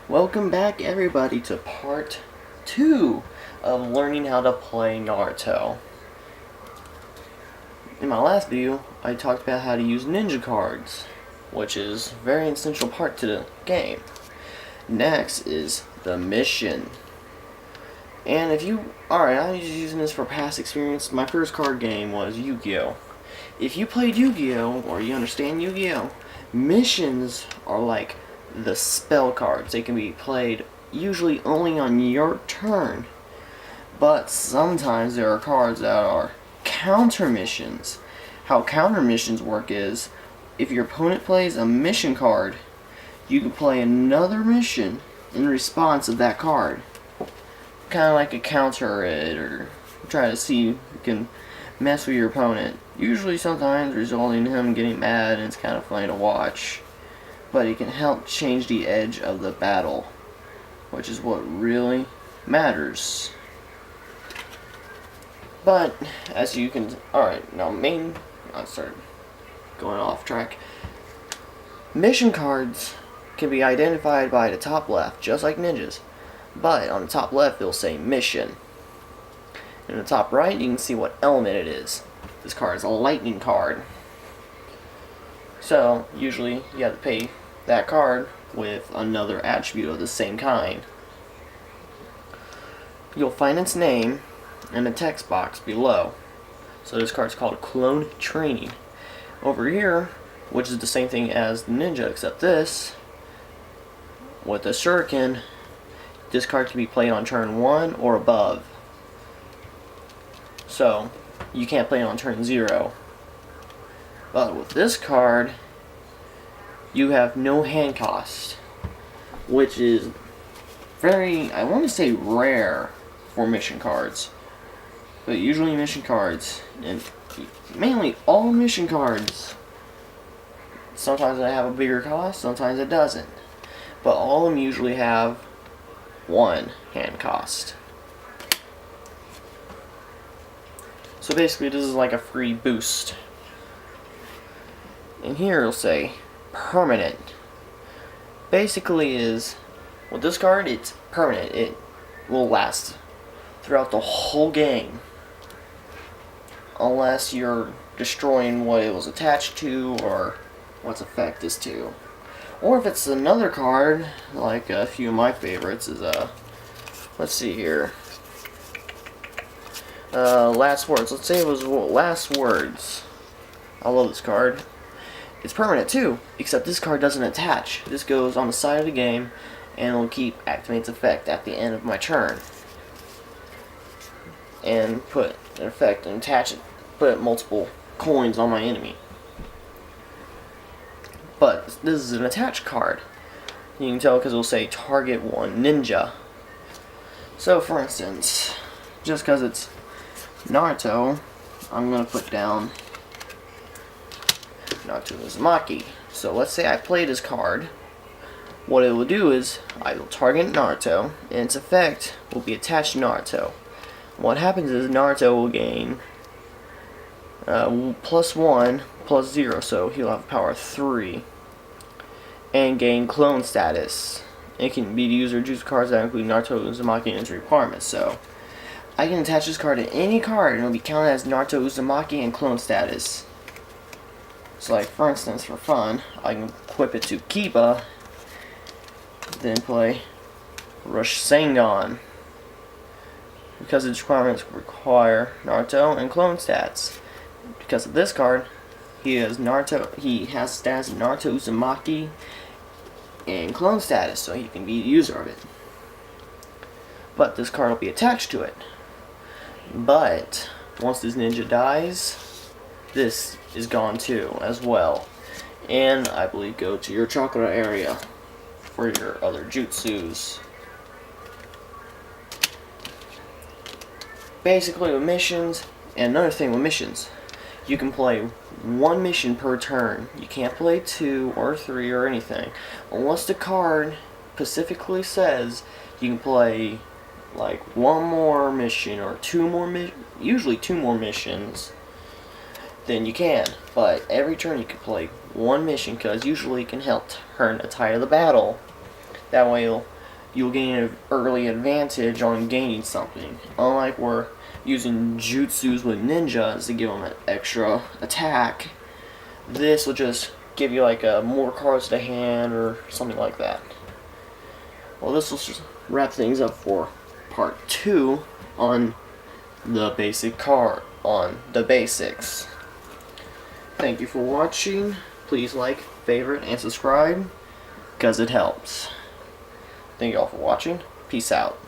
Welcome back everybody to part 2 of learning how to play Naruto. In my last video, I talked about how to use ninja cards, which is a very essential part to the game. Next is the mission. And if you, alright, I'm just using this for past experience. My first card game was Yu-Gi-Oh! If you played Yu-Gi-Oh! Or you understand Yu-Gi-Oh! Missions are like the spell cards. They can be played usually only on your turn. But sometimes there are cards that are counter missions. How counter missions work is, if your opponent plays a mission card, you can play another mission in response of that card. Kind of like a counter it, or try to see if you can mess with your opponent. Usually sometimes resulting in him getting mad, and it's kind of funny to watch. But it can help change the edge of the battle, which is what really matters. But as you can, alright, now I started going off track. Mission cards can be identified by the top left, just like ninjas. But on the top left, they'll say mission. In the top right, you can see what element it is. This card is a lightning card. So, usually, you have to pay that card with another attribute of the same kind. You'll find its name in the text box below. So this card's called Clone Training. Over here, which is the same thing as the ninja, except this, with the shuriken, this card can be played on turn 1 or above. So, you can't play it on turn 0. But with this card, you have no hand cost, which is very, I want to say rare for mission cards. But usually mission cards, and mainly all mission cards, sometimes they have a bigger cost, sometimes it doesn't. But all of them usually have 1 hand cost. So basically this is like a free boost. And here it'll say permanent. Basically is, with this card it's permanent. It will last throughout the whole game. Unless you're destroying what it was attached to or what's effect is to. Or if it's another card, like a few of my favorites is let's see here. Last Words. Let's say it was Last Words. I love this card. It's permanent too, except this card doesn't attach. This goes on the side of the game, and it'll keep activating its effect at the end of my turn. And put an effect and attach it, put multiple coins on my enemy. But this is an attached card. You can tell because it'll say target 1 ninja. So for instance, just because it's Naruto, I'm going to put down Naruto Uzumaki. So let's say I play this card. What it will do is, I will target Naruto, and its effect will be attached to Naruto. What happens is Naruto will gain +1, +0, so he'll have power 3. And gain clone status. It can be used or choose cards that include Naruto Uzumaki and its requirements. So, I can attach this card to any card, and it'll be counted as Naruto Uzumaki and clone status. So like, for instance, for fun, I can equip it to Kiba, then play Rasengan, because its requirements require Naruto and clone stats. Because of this card, he has stats Naruto Uzumaki and clone status, so he can be the user of it. But this card will be attached to it. But once this ninja dies, this is gone too, as well. And I believe go to your chakra area for your other jutsus. Basically with missions, and another thing with missions, you can play 1 mission per turn. You can't play 2 or 3 or anything. Unless the card specifically says you can play like 1 more mission or 2 more usually 2 more missions, then you can. But every turn you can play 1 mission, because usually it can help turn the tide of the battle. That way you'll you'll gain an early advantage on gaining something. Unlike we're using jutsus with ninjas to give them an extra attack, this will just give you like more cards to hand or something like that. Well, this will just wrap things up for part 2 on the basics. Thank you for watching. Please like, favorite, and subscribe, because it helps. Thank you all for watching. Peace out.